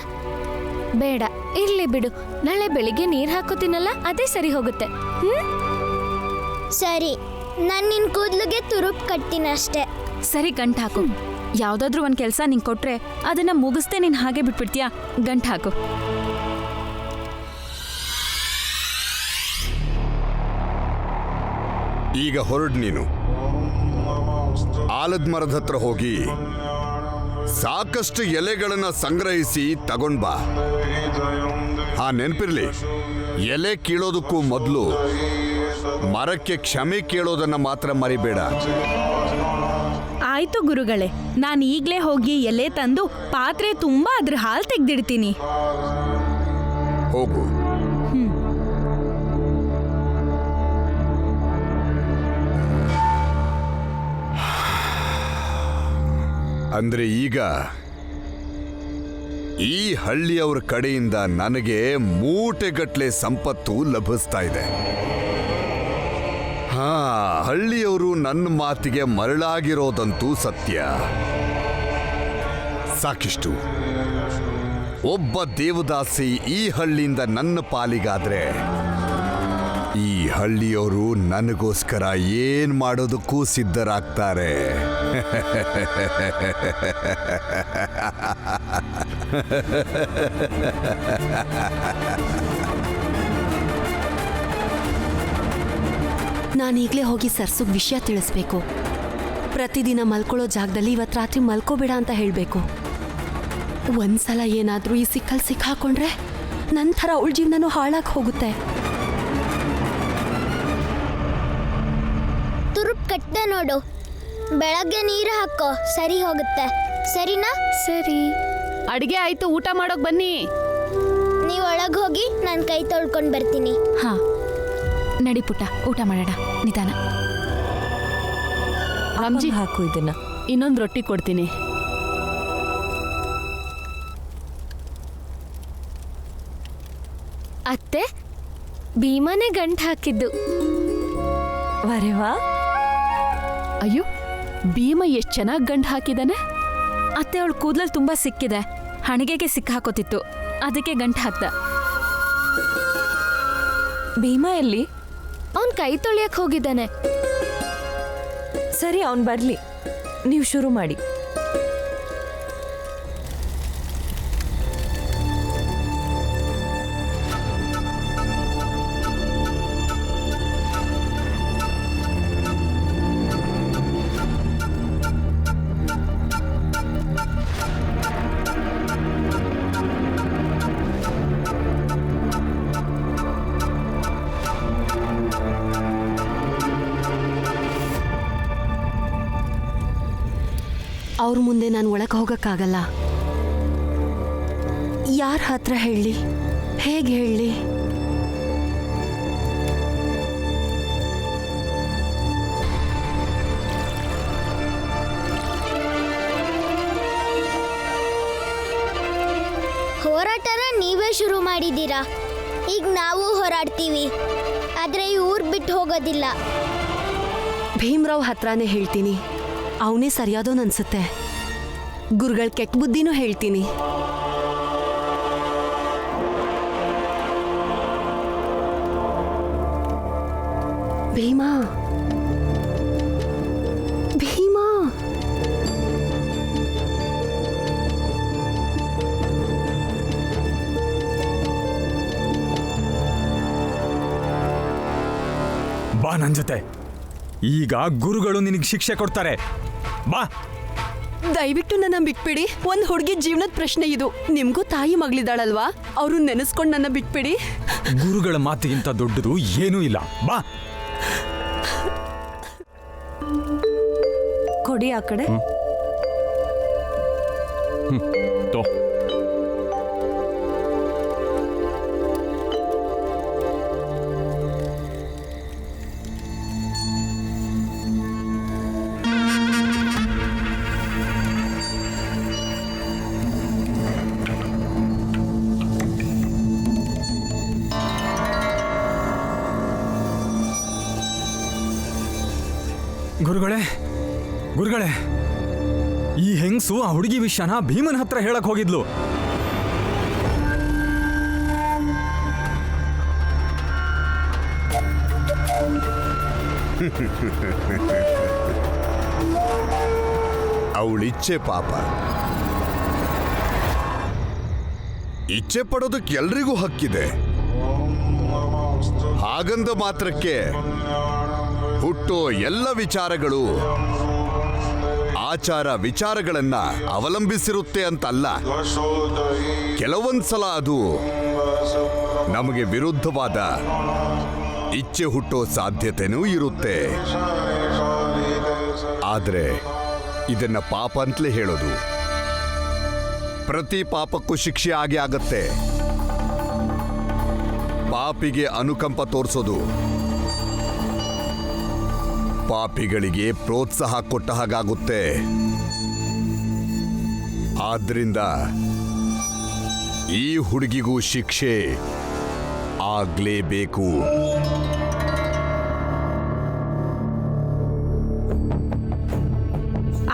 ಬೇಡ, ಇರ್ಲಿ ಬಿಡು. ನಾಳೆ ಬೆಳಿಗ್ಗೆ ನೀರು ಹಾಕೋತೀನಲ್ಲ, ಅದೇ ಸರಿ ಹೋಗುತ್ತೆ. ಸರಿ, ನಾನು ನಿನ್ ಕೂದಲಿಗೆ ತುರುಪ್ ಕಟ್ತೀನಿ ಅಷ್ಟೇ. ಸರಿ, ಗಂಟು ಹಾಕು. ಯಾವ್ದಾದ್ರೂ ಒಂದು ಕೆಲಸ ನಿಂಗೆ ಕೊಟ್ರೆ ಅದನ್ನ ಮುಗಿಸ್ದೆ ನೀನು ಹಾಗೆ ಬಿಟ್ಬಿಡ್ತೀಯಾ? ಗಂಟು ಹಾಕು. ಈಗ ಹೊರಡು ನೀನು. ಆಲದ ಮರದ ಹತ್ರ ಹೋಗಿ ಸಾಕಷ್ಟು ಎಲೆಗಳನ್ನ ಸಂಗ್ರಹಿಸಿ ತಗೊಂಡ್ ಬಾ. ನೆನಪಿರ್ಲಿ, ಎಲೆ ಕೀಳೋದಕ್ಕೂ ಮೊದಲು ಮರಕ್ಕೆ ಕ್ಷಮೆ ಕೇಳೋದನ್ನ ಮಾತ್ರ ಮರಿಬೇಡ. ಆಯ್ತು ಗುರುಗಳೇ, ನಾನು ಈಗಲೇ ಹೋಗಿ ಎಲೆ ತಂದು ಪಾತ್ರೆ ತುಂಬಾ ಅದ್ರ ಹಾಲು ತೆಗ್ದಿಡ್ತೀನಿ. ಹೋಗು. ಅಂದ್ರೆ ಈಗ ಈ ಹಳ್ಳಿಯವರ ಕಡೆಯಿಂದ ನನಗೆ ಮೂಟೆಗಟ್ಲೆ ಸಂಪತ್ತು ಲಭಿಸ್ತಾ ಇದೆ. ಹಳ್ಳಿಯವರು ನನ್ನ ಮಾತಿಗೆ ಮರಳಾಗಿರೋದಂತೂ ಸತ್ಯ. ಸಾಕಿಷ್ಟು. ಒಬ್ಬ ದೇವದಾಸಿ ಈ ಹಳ್ಳಿಯಿಂದ ನನ್ನ ಪಾಲಿಗಾದ್ರೆ ಈ ಹಳ್ಳಿಯವರು ನನಗೋಸ್ಕರ ಏನ್ ಮಾಡೋದಕ್ಕೂ ಸಿದ್ಧರಾಗ್ತಾರೆ. ನಾನೀಗಲೇ ಹೋಗಿ ಸರ್ಸುಗ್ ವಿಷಯ ತಿಳಿಸ್ಬೇಕು. ಪ್ರತಿದಿನ ಮಲ್ಕೊಳ್ಳೋ ಜಾಗದಲ್ಲಿ ಇವತ್ತು ರಾತ್ರಿ ಮಲ್ಕೋಬೇಡ ಅಂತ ಹೇಳಬೇಕು. ಒಂದ್ಸಲ ಏನಾದರೂ ಈ ಸಿಕ್ಕಲ್ಲಿ ಸಿಕ್ಕಾಕೊಂಡ್ರೆ ನಂತರ ಅವಳ ಜೀವನನೂ ಹಾಳಾಗಿ ಹೋಗುತ್ತೆ. ತುರುಪ್ ಕಟ್ಟೆ ನೋಡು. ಬೆಳಗ್ಗೆ ನೀರು ಹಾಕೋ, ಸರಿ ಹೋಗುತ್ತೆ. ಸರಿನಾ? ಸರಿ. ಅಡಿಗೆ ಆಯ್ತು, ಊಟ ಮಾಡೋಕ್ ಬನ್ನಿ. ನೀವು ಒಳಗೆ ಹೋಗಿ ನಾನು ಕೈ ತೊಳ್ಕೊಂಡು ಬರ್ತೀನಿ. ಹಾ, ನಡಿ ಪುಟ್ಟ, ಊಟ ಮಾಡೋಣ. ನಿಧಾನ. ರಾಮ್ಜಿ, ಹಾಕು ಇದನ್ನ. ಇನ್ನೊಂದು ರೊಟ್ಟಿ ಕೊಡ್ತೀನಿ. ಅತ್ತೆ, ಭೀಮನೇ ಗಂಟು ಹಾಕಿದ್ದು. ವರೆವಾ? ಅಯ್ಯೋ, ಭೀಮ ಎಷ್ಟು ಚೆನ್ನಾಗಿ ಗಂಟು ಹಾಕಿದಾನೆ. ಅತ್ತೆ, ಅವಳು ಕೂದಲಲ್ಲಿ ತುಂಬಾ ಸಿಕ್ಕಿದೆ. ಹಣಿಗೆಗೆ ಸಿಕ್ಕಾಕೋತಿತ್ತು, ಅದಕ್ಕೆ ಗಂಟು ಹಾಕ್ದ. ಭೀಮ ಎಲ್ಲಿ? ಅವನ್ ಕೈ ತೊಳಿಯಕ್ ಹೋಗಿದ್ದಾನೆ. ಸರಿ, ಅವನ್ ಬರ್ಲಿ, ನೀವು ಶುರು ಮಾಡಿ. ಅವ್ರ ಮುಂದೆ ನಾನು ಒಳಗೆ ಹೋಗಕ್ಕಾಗಲ್ಲ. ಯಾರ ಹತ್ರ ಹೇಳಿ, ಹೇಗೆ ಹೇಳಿ? ಹೋರಾಟನ ನೀವೇ ಶುರು ಮಾಡಿದ್ದೀರಾ. ಈಗ ನಾವು ಹೋರಾಡ್ತೀವಿ, ಆದ್ರೆ ಈ ಊರ್ ಬಿಟ್ಟು ಹೋಗೋದಿಲ್ಲ. ಭೀಮ್ರಾವ್ ಹತ್ರನೇ ಹೇಳ್ತೀನಿ, ಅವನೇ ಸರಿಯಾದೋನ್ ಅನ್ಸುತ್ತೆ. ಗುರುಗಳ ಕೆಟ್ಟ ಬುದ್ಧಿನೂ ಹೇಳ್ತೀನಿ. ಭೀಮಾ, ಭೀಮಾ, ಬಾ ನನ್ ಜೊತೆ. ಈಗ ಗುರುಗಳು ನಿನಗೆ ಶಿಕ್ಷೆ ಕೊಡ್ತಾರೆ. ಬಾ. ದಯವಿಟ್ಟು ನನ್ನ ಬಿಟ್ಬಿಡಿ. ಒಂದ್ ಹುಡುಗಿ ಜೀವನದ ಪ್ರಶ್ನೆ ಇದು. ನಿಮ್ಗೂ ತಾಯಿ ಮಗಳಿದ್ದಾಳಲ್ವಾ, ಅವ್ರು ನೆನೆಸ್ಕೊಂಡು ನನ್ನ ಬಿಟ್ಬಿಡಿ. ಗುರುಗಳ ಮಾತಿಗಿಂತ ದೊಡ್ಡದು ಏನೂ ಇಲ್ಲ. ಬಾ. ಕೊಡಿ ಆ ಕಡೆ. ತೋ. ಗುರುಗಳೇ, ಗುರುಗಳೇ, ಈ ಹೆಂಗಸು ಆ ಹುಡುಗಿ ವಿಷಯನ ಭೀಮನ ಹತ್ರ ಹೇಳಕ್ ಹೋಗಿದ್ಲು. ಅವಳಿಚ್ಛೆ ಪಾಪ. ಇಚ್ಛೆ ಪಡೋದಕ್ಕೆ ಎಲ್ರಿಗೂ ಹಕ್ಕಿದೆ. ಹಾಗಂದ ಮಾತ್ರಕ್ಕೆ ಹುಟ್ಟೋ ಎಲ್ಲ ವಿಚಾರಗಳು ಆಚಾರ ವಿಚಾರಗಳನ್ನ ಅವಲಂಬಿಸಿರುತ್ತೆ ಅಂತಲ್ಲ. ಕೆಲವೊಂದ್ಸಲ ಅದು ನಮಗೆ ವಿರುದ್ಧವಾದ ಇಚ್ಛೆ ಹುಟ್ಟೋ ಸಾಧ್ಯತೆನೂ ಇರುತ್ತೆ. ಆದ್ರೆ ಇದನ್ನ ಪಾಪ ಅಂತಲೇ ಹೇಳೋದು. ಪ್ರತಿ ಪಾಪಕ್ಕೂ ಶಿಕ್ಷೆ ಆಗೇ ಆಗತ್ತೆ. ಪಾಪಿಗೆ ಅನುಕಂಪ ತೋರಿಸೋದು ಪಾಪಿಗಳಿಗೆ ಪ್ರೋತ್ಸಾಹ ಕೊಟ್ಟ ಹಾಗಾಗುತ್ತೆ. ಆದ್ರಿಂದ ಈ ಹುಡುಗಿಗೂ ಶಿಕ್ಷೆ ಆಗ್ಲೇಬೇಕು.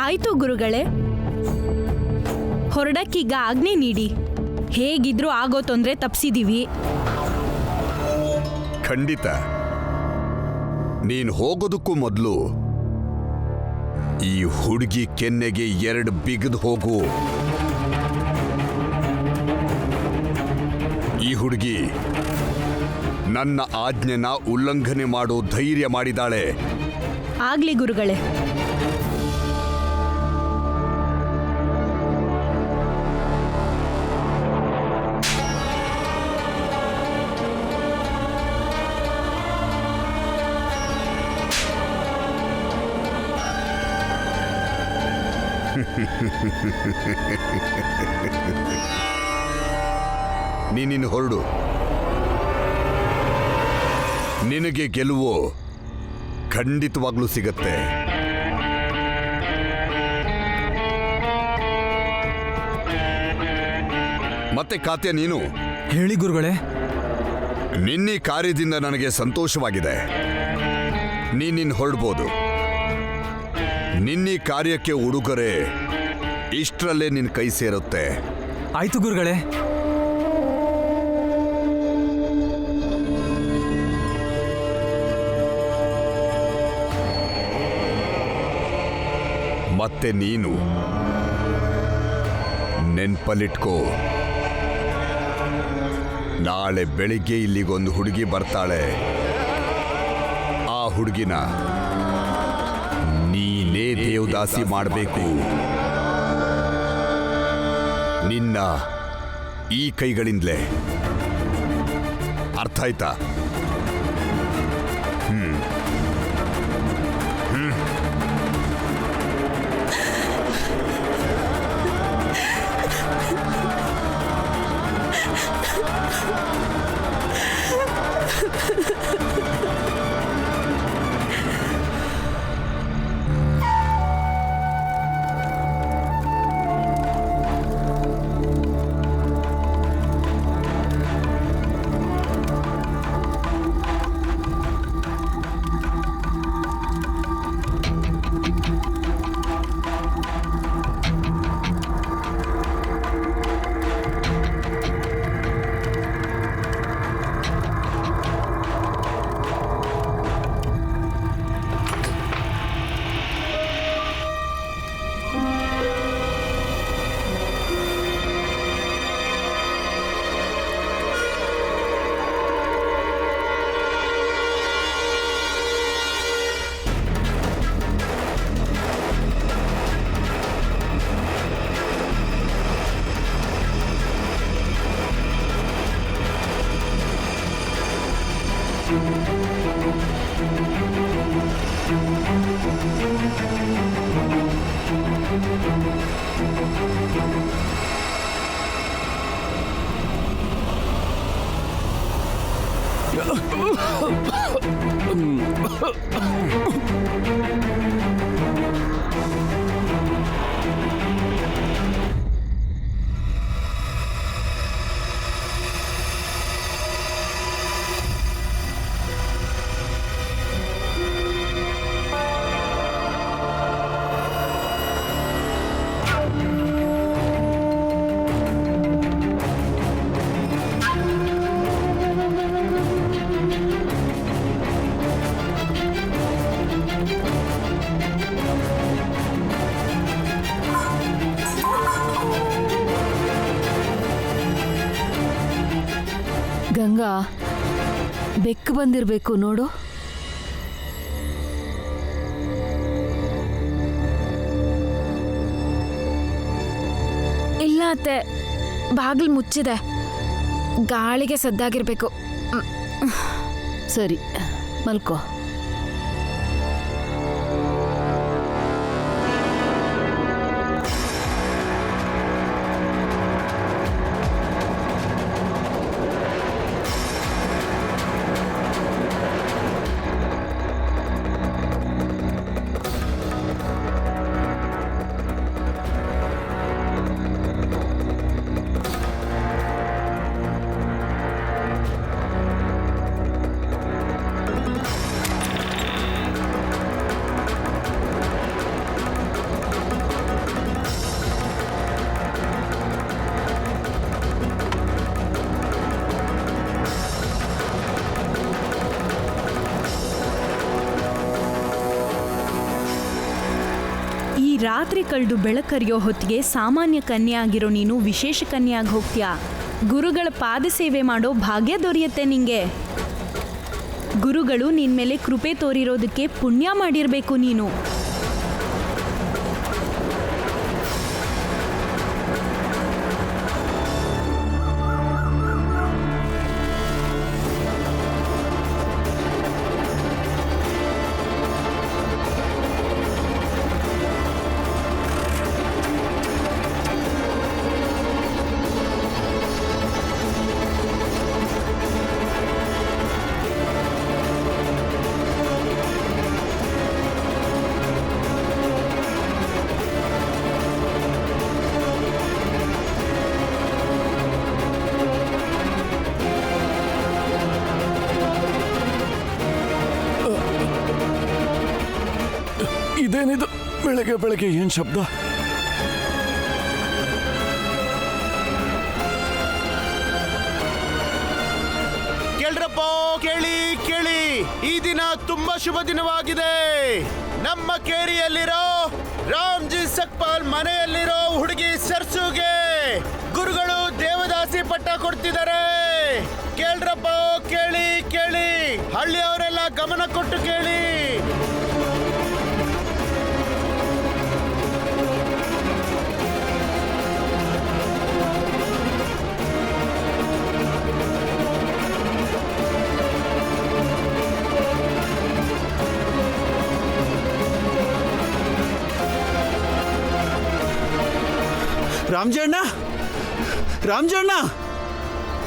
ಆಯ್ತು ಗುರುಗಳೇ, ಹೊರಡಕ್ಕೀಗ ಆಜ್ಞೆ ನೀಡಿ. ಹೇಗಿದ್ರೂ ಆಗೋ ತೊಂದರೆ ತಪ್ಪಿಸಿದೀವಿ. ಖಂಡಿತ. ನೀನು ಹೋಗೋದಕ್ಕೂ ಮೊದಲು ಈ ಹುಡುಗಿ ಕೆನ್ನೆಗೆ 2 ಬಿಗಿದು ಹೋಗು. ಈ ಹುಡುಗಿ ನನ್ನ ಆಜ್ಞೆನ ಉಲ್ಲಂಘನೆ ಮಾಡೋ ಧೈರ್ಯ ಮಾಡಿದಾಳೆ. ಆಗ್ಲಿ ಗುರುಗಳೇ. ನೀನಿನ್ನು ಹೊರಡು. ನಿನಗೆ ಗೆಲುವು ಖಂಡಿತವಾಗ್ಲೂ ಸಿಗತ್ತೆ. ಮತ್ತೆ ಕಾತ್ಯ, ನೀನು ಹೇಳಿ ಗುರುಗಳೇ. ನಿನ್ನೆ ಕಾರ್ಯದಿಂದ ನನಗೆ ಸಂತೋಷವಾಗಿದೆ. ನೀನಿನ್ನು ಹೊರಡ್ಬೋದು. ನಿನ್ನೆ ಕಾರ್ಯಕ್ಕೆ ಉಡುಗೊರೆ ಇಷ್ಟರಲ್ಲೇ ನಿನ್ನ ಕೈ ಸೇರುತ್ತೆ. ಆಯ್ತು ಗುರುಗಳೇ. ಮತ್ತೆ ನೀನು ನೆನ್ಪಲ್ಲಿಟ್ಕೋ, ನಾಳೆ ಬೆಳಿಗ್ಗೆ ಇಲ್ಲಿಗೊಂದು ಹುಡುಗಿ ಬರ್ತಾಳೆ. ಆ ಹುಡುಗಿನ ನೀನೇ ದೇವದಾಸಿ ಮಾಡಬೇಕು. ನಿನ್ನ ಈ ಕೈಗಳಿಂದಲೇ. ಅರ್ಥ ಆಯ್ತಾ? ಗಂಗಾ, ಬೆಕ್ಕು ಬಂದಿರಬೇಕು ನೋಡು. ಇಲ್ಲ ಅತ್ತೆ, ಬಾಗಿಲು ಮುಚ್ಚಿದೆ. ಗಾಳಿಗೆ ಸದ್ದಾಗಿರ್ಬೇಕು. ಸರಿ, ಮಲ್ಕೋ. ರಾತ್ರಿ ಕಳೆದು ಬೆಳಕರಿಯೋ ಹೊತ್ತಿಗೆ ಸಾಮಾನ್ಯ ಕನ್ಯೆ ಆಗಿರೋ ನೀನು ವಿಶೇಷ ಕನ್ಯೆ ಆಗಿ ಹೋಗ್ತೀಯಾ. ಗುರುಗಳ ಪಾದ ಸೇವೆ ಮಾಡೋ ಭಾಗ್ಯ ದೊರೆಯುತ್ತೆ ನಿಂಗೆ. ಗುರುಗಳು ನಿನ್ ಮೇಲೆ ಕೃಪೆ ತೋರಿರೋದಕ್ಕೆ ಪುಣ್ಯ ಮಾಡಿರ್ಬೇಕು ನೀನು. ಇದೇನಿದು ಬೆಳಗ್ಗೆ ಬೆಳಗ್ಗೆ ಏನ್ ಶಬ್ದ? ಕೇಳ್ರಪ್ಪ, ಕೇಳಿ ಕೇಳಿ, ಈ ದಿನ ತುಂಬಾ ಶುಭ ದಿನವಾಗಿದೆ. ನಮ್ಮ ಕೇರಿಯಲ್ಲಿರೋ ರಾಮ್ಜಿ ಸಕ್ಪಾಲ್ ಮನೆಯಲ್ಲಿರೋ ಹುಡುಗಿ ಸರ್ಸುಗೆ ಗುರುಗಳು ದೇವದಾಸಿ ಪಟ್ಟ ಕೊಡ್ತಿದ್ದಾರೆ. ಕೇಳ್ರಪ್ಪ, ಕೇಳಿ ಕೇಳಿ, ಹಳ್ಳಿಯವರೆಲ್ಲ ಗಮನ ಕೊಟ್ಟು ಕೇಳಿ. ರಾಮಜಣ್ಣ, ರಾಮಜಣ್ಣ,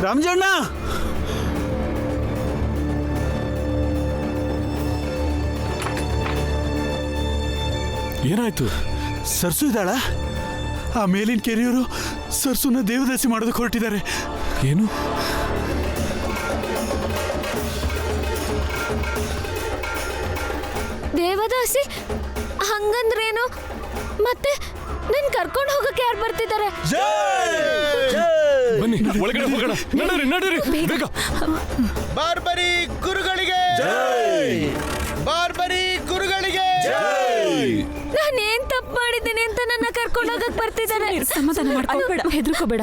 ರಾಮಜಣ್ಣ! ಏನಾಯ್ತು? ಸರ್ಸು ಇದ್ದಾಳ? ಆ ಮೇಲಿನ ಕೆರೆಯವರು ಸರ್ಸುನ ದೇವದಾಸಿ ಮಾಡೋದಕ್ಕೆ ಹೊರಟಿದ್ದಾರೆ. ಏನು? ದೇವದಾಸಿ ಹಂಗಂದ್ರೇನು? ಮತ್ತೆ ನನ್ ಕರ್ಕೊಂಡು ಹೋಗಕ್ಕೆ ಯಾರು ಬರ್ತಿದ್ದಾರೆ? ಬನ್ನಿ ಒಳಗಡೆ ಹೋಗೋಣ. ನಡೀರಿ ನಡೀರಿ ಬೇಗ. ಬಾರ್ಬರಿ ಗುರುಗಳಿಗೆ, ಬಾರ್ಬರಿ ಗುರುಗಳಿಗೆ. ನಾನೇನ್ ತಪ್ಪು ಮಾಡಿದ್ದೀನಿ ಅಂತ ನನ್ನ ಕರ್ಕೊಂಡು ಹೋಗಕ್ ಬರ್ತಿದ್ದಾರೆ? ಸಮಾಧಾನ ಮಾಡ್ಕೋಬೇಡ, ಹೆದರ್ಕೋಬೇಡ.